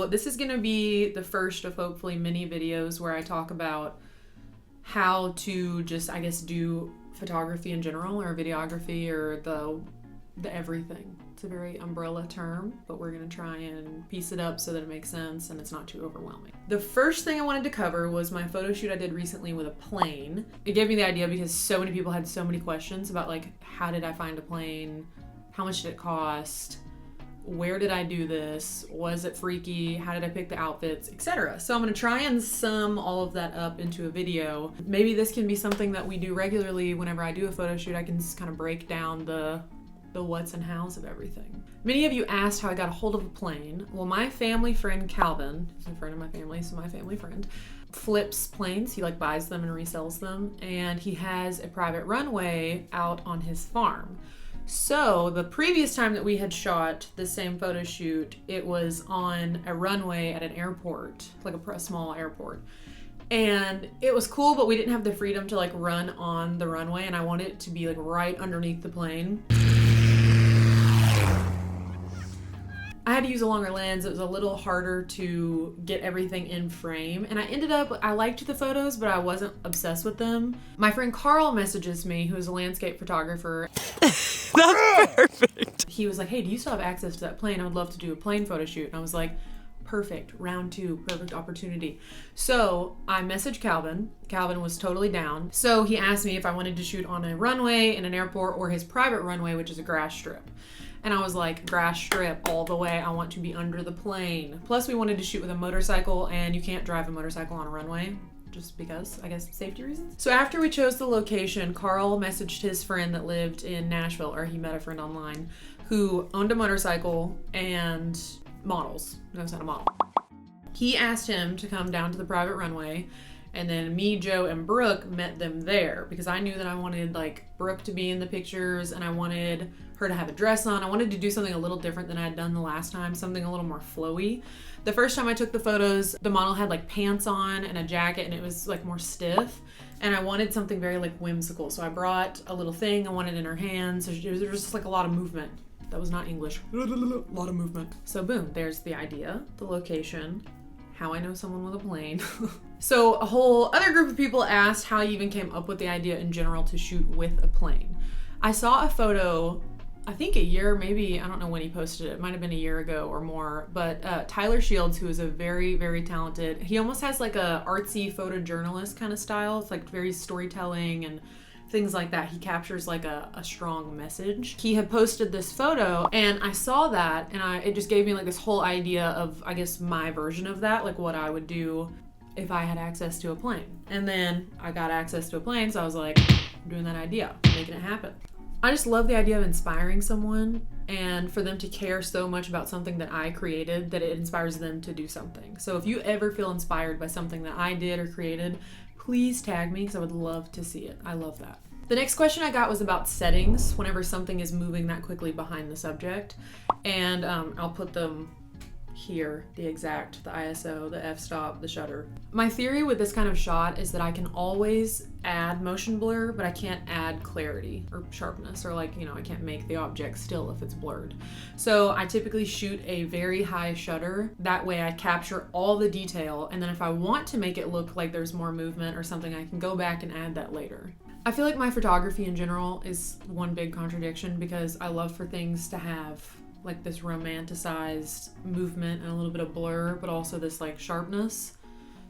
this is gonna be the first of hopefully many videos where I talk about how to just, I guess, do photography in general, or videography, or the everything. It's a very umbrella term, but we're gonna try and piece it up so that it makes sense and it's not too overwhelming. The first thing I wanted to cover was my photo shoot I did recently with a plane. It gave me the idea because so many people had so many questions about like, how did I find a plane? How much did it cost? Where did I do this? Was it freaky? How did I pick the outfits, etc.? So I'm gonna try and sum all of that up into a video. Maybe this can be something that we do regularly whenever I do a photo shoot. I can just kind of break down the what's and hows of everything. Many of you asked how I got a hold of a plane. Well, my family friend Calvin, he's a friend of my family, so my family friend, flips planes. He like buys them and resells them, and he has a private runway out on his farm. So the previous time that we had shot the same photo shoot, it was on a runway at an airport, like a small airport. And it was cool, but we didn't have the freedom to like run on the runway, and I wanted it to be like right underneath the plane. I had to use a longer lens. It was a little harder to get everything in frame. And I liked the photos, but I wasn't obsessed with them. My friend Carl messages me, who's a landscape photographer. That's perfect. He was like, hey, do you still have access to that plane? I would love to do a plane photo shoot. And I was like, perfect, round 2, perfect opportunity. So I messaged Calvin. Calvin was totally down. So he asked me if I wanted to shoot on a runway in an airport or his private runway, which is a grass strip. And I was like, grass strip all the way. I want to be under the plane. Plus we wanted to shoot with a motorcycle, and you can't drive a motorcycle on a runway just because, I guess, safety reasons. So after we chose the location, Carl messaged his friend that lived in Nashville, or he met a friend online, who owned a motorcycle and models. Knows how to model. He asked him to come down to the private runway, and then me, Joe, and Brooke met them there because I knew that I wanted like Brooke to be in the pictures, and I wanted her to have a dress on. I wanted to do something a little different than I had done the last time, something a little more flowy. The first time I took the photos, the model had like pants on and a jacket, and it was like more stiff, and I wanted something very like whimsical. So I brought a little thing I wanted in her hands. So there was just like a lot of movement. That was not English. A lot of movement. So boom, there's the idea, the location, how I know someone with a plane. So a whole other group of people asked how I even came up with the idea in general to shoot with a plane. I saw a photo, I think a year, maybe, I don't know when he posted it. It might have been a year ago or more, but Tyler Shields, who is a very, very talented, he almost has like a artsy photojournalist kind of style. It's like very storytelling and things like that. He captures like a strong message. He had posted this photo, and I saw that, and it just gave me like this whole idea of, I guess, my version of that, like what I would do if I had access to a plane. And then I got access to a plane, so I was like, I'm doing that idea, making it happen. I just love the idea of inspiring someone, and for them to care so much about something that I created that it inspires them to do something. So if you ever feel inspired by something that I did or created, please tag me because I would love to see it. I love that. The next question I got was about settings whenever something is moving that quickly behind the subject. And I'll put them here, the exact, the ISO, the f-stop, the shutter. My theory with this kind of shot is that I can always add motion blur, but I can't add clarity or sharpness, or like, I can't make the object still if it's blurred. So I typically shoot a very high shutter. That way I capture all the detail, and then if I want to make it look like there's more movement or something, I can go back and add that later. I feel like my photography in general is one big contradiction because I love for things to have like this romanticized movement and a little bit of blur, but also this like sharpness.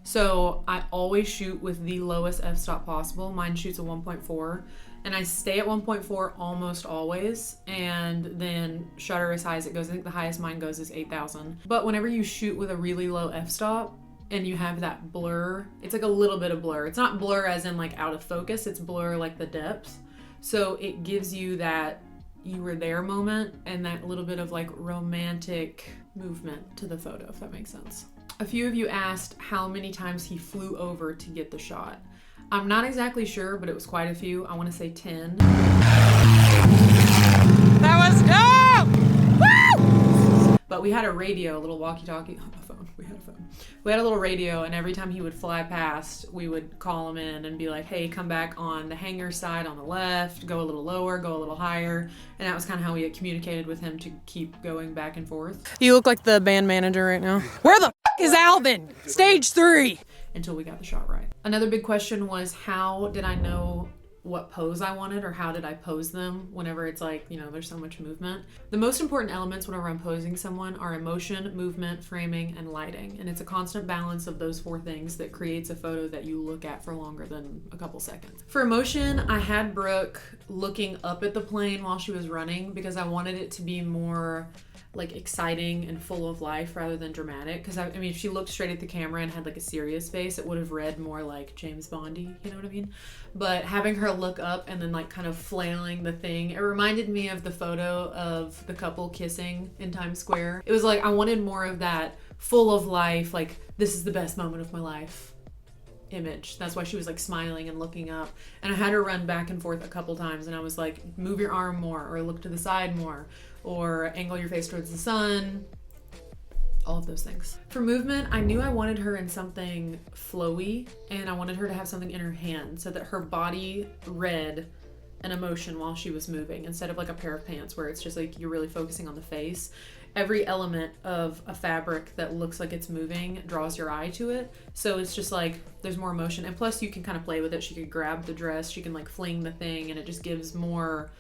So I always shoot with the lowest f-stop possible. Mine shoots a 1.4, and I stay at 1.4 almost always, and then shutter as high as it goes. I think the highest mine goes is 8,000. But whenever you shoot with a really low f-stop and you have that blur, it's like a little bit of blur. It's not blur as in like out of focus, it's blur like the depth. So it gives you that you were there moment and that little bit of like romantic movement to the photo, if that makes sense. A few of you asked how many times he flew over to get the shot. I'm not exactly sure, but it was quite a few. I want to say 10. That was dope! Woo! But we had a radio, a little walkie-talkie, a phone. We had a phone. We had a little radio, and every time he would fly past, we would call him in and be like, hey, come back on the hangar side on the left, go a little lower, go a little higher. And that was kind of how we had communicated with him to keep going back and forth. You look like the band manager right now. Where the is Alvin? Stage 3. Until we got the shot right. Another big question was, how did I know what pose I wanted, or how did I pose them whenever it's like, you know, there's so much movement. The most important elements whenever I'm posing someone are emotion, movement, framing, and lighting. And it's a constant balance of those 4 things that creates a photo that you look at for longer than a couple seconds. For emotion, I had Brooke looking up at the plane while she was running because I wanted it to be more like exciting and full of life rather than dramatic. Because I mean, if she looked straight at the camera and had like a serious face, it would have read more like James Bondy, you know what I mean? But having her look up and then like kind of flailing the thing, it reminded me of the photo of the couple kissing in Times Square. It was like, I wanted more of that full of life, like this is the best moment of my life image. That's why she was like smiling and looking up. And I had her run back and forth a couple times, and I was like, move your arm more, or look to the side more, or angle your face towards the sun. All of those things. For movement, I knew I wanted her in something flowy, and I wanted her to have something in her hand so that her body read an emotion while she was moving, instead of like a pair of pants where it's just like you're really focusing on the face. Every element of a fabric that looks like it's moving draws your eye to it. So it's just like there's more emotion, and plus you can kind of play with it. She could grab the dress, she can like fling the thing, and it just gives more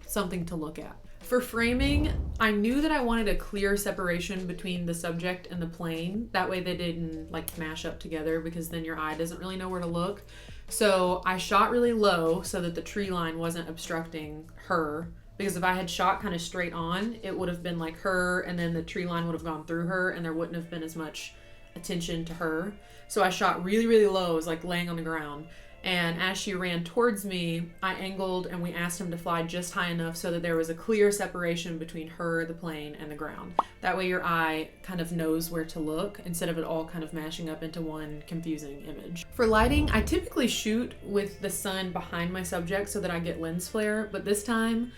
something to look at. For framing, I knew that I wanted a clear separation between the subject and the plane. That way they didn't like mash up together, because then your eye doesn't really know where to look. So I shot really low so that the tree line wasn't obstructing her, because if I had shot kind of straight on, it would have been like her, and then the tree line would have gone through her, and there wouldn't have been as much attention to her. So I shot really, really low, it was like laying on the ground. And as she ran towards me, I angled and we asked him to fly just high enough so that there was a clear separation between her, the plane, and the ground. That way your eye kind of knows where to look instead of it all kind of mashing up into one confusing image. For lighting, I typically shoot with the sun behind my subject so that I get lens flare, but this time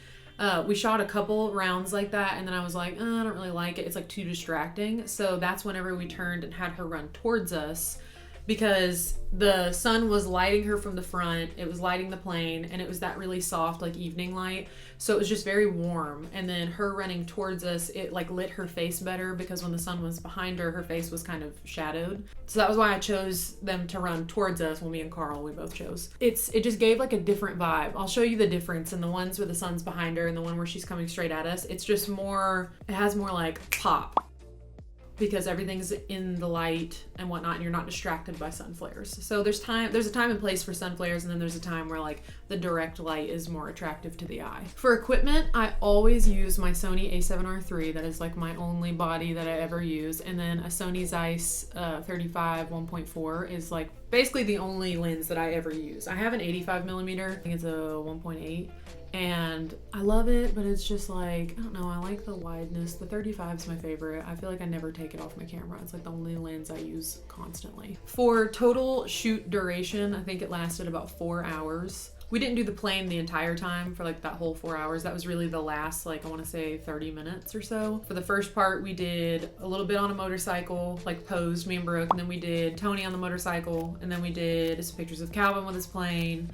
we shot a couple rounds like that, and then I was like, I don't really like it. It's like too distracting. So that's whenever we turned and had her run towards us, because the sun was lighting her from the front, it was lighting the plane, and it was that really soft like evening light, so it was just very warm. And then her running towards us, it like lit her face better, because when the sun was behind her, her face was kind of shadowed. So that was why I chose them to run towards us. Well, me and Carl, we both chose. It just gave like a different vibe. I'll show you the difference in the ones where the sun's behind her and the one where she's coming straight at us. It's just more, it has more like pop, because everything's in the light and whatnot, and you're not distracted by sun flares. So there's a time and place for sun flares, and then there's a time where like the direct light is more attractive to the eye. For equipment, I always use my Sony a7R III. That is like my only body that I ever use. And then a Sony Zeiss 35 1.4 is like basically the only lens that I ever use. I have an 85mm, I think it's a 1.8. And I love it, but it's just like, I don't know, I like the wideness. The 35 is my favorite. I feel like I never take it off my camera. It's like the only lens I use constantly. For total shoot duration, I think it lasted about 4 hours. We didn't do the plane the entire time for like that whole 4 hours. That was really the last, like I want to say 30 minutes or so. For the first part, we did a little bit on a motorcycle, like posed, me and Brooke, and then we did Tony on the motorcycle, and then we did some pictures of Calvin with his plane.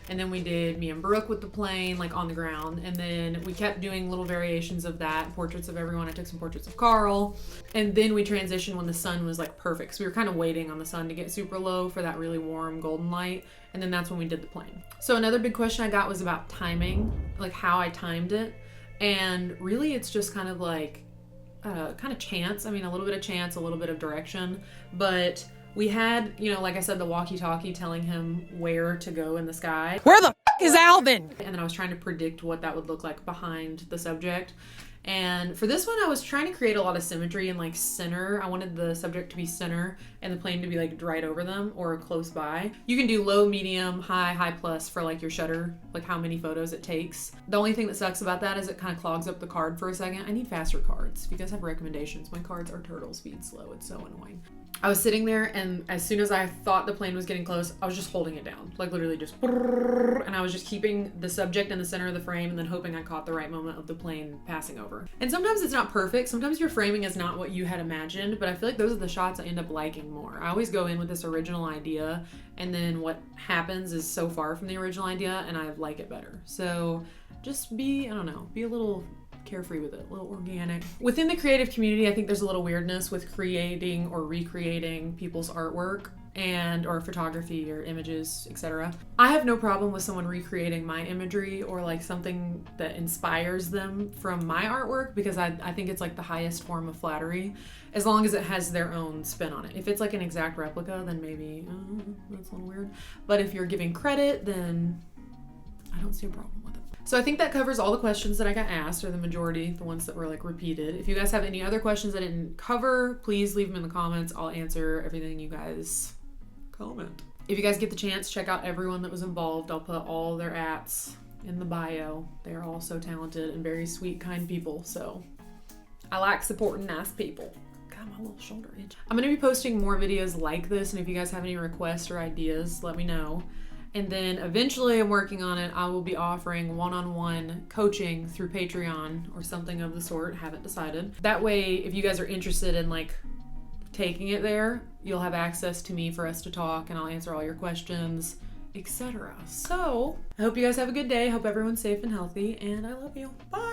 And then we did me and Brooke with the plane, like on the ground. And then we kept doing little variations of that, portraits of everyone. I took some portraits of Carl. And then we transitioned when the sun was like perfect. So we were kind of waiting on the sun to get super low for that really warm golden light. And then that's when we did the plane. So another big question I got was about timing, like how I timed it. And really it's just kind of like, kind of chance. I mean, a little bit of chance, a little bit of direction, but we had, you know, like I said, the walkie-talkie telling him where to go in the sky. Where the is Alvin? And then I was trying to predict what that would look like behind the subject. And for this one, I was trying to create a lot of symmetry and like center. I wanted the subject to be center and the plane to be like right over them or close by. You can do low, medium, high, high plus for like your shutter, like how many photos it takes. The only thing that sucks about that is it kind of clogs up the card for a second. I need faster cards. If you guys have recommendations, my cards are turtle speed slow. It's so annoying. I was sitting there, and as soon as I thought the plane was getting close, I was just holding it down, like literally just, and I was just keeping the subject in the center of the frame and then hoping I caught the right moment of the plane passing over. over. And sometimes it's not perfect. Sometimes your framing is not what you had imagined, but I feel like those are the shots I end up liking more. I always go in with this original idea, and then what happens is so far from the original idea, and I like it better. So just be, I don't know, be a little carefree with it, a little organic. Within the creative community, I think there's a little weirdness with creating or recreating people's artwork and or photography or images, etc. I have no problem with someone recreating my imagery or like something that inspires them from my artwork, because I think it's like the highest form of flattery, as long as it has their own spin on it. If it's like an exact replica, then maybe that's a little weird. But if you're giving credit, then I don't see a problem with it. So I think that covers all the questions that I got asked, or the majority, the ones that were like repeated. If you guys have any other questions I didn't cover, please leave them in the comments. I'll answer everything you guys comment. If you guys get the chance, check out everyone that was involved. I'll put all their ats in the bio. They're all so talented and very sweet, kind people. So I like supporting nice people. God, my little shoulder itch. I'm going to be posting more videos like this, and if you guys have any requests or ideas, let me know. And then eventually, I'm working on it, I will be offering one-on-one coaching through Patreon or something of the sort. Haven't decided. That way, if you guys are interested in like taking it there, you'll have access to me for us to talk, and I'll answer all your questions, etc. So I hope you guys have a good day. Hope everyone's safe and healthy, and I love you. Bye.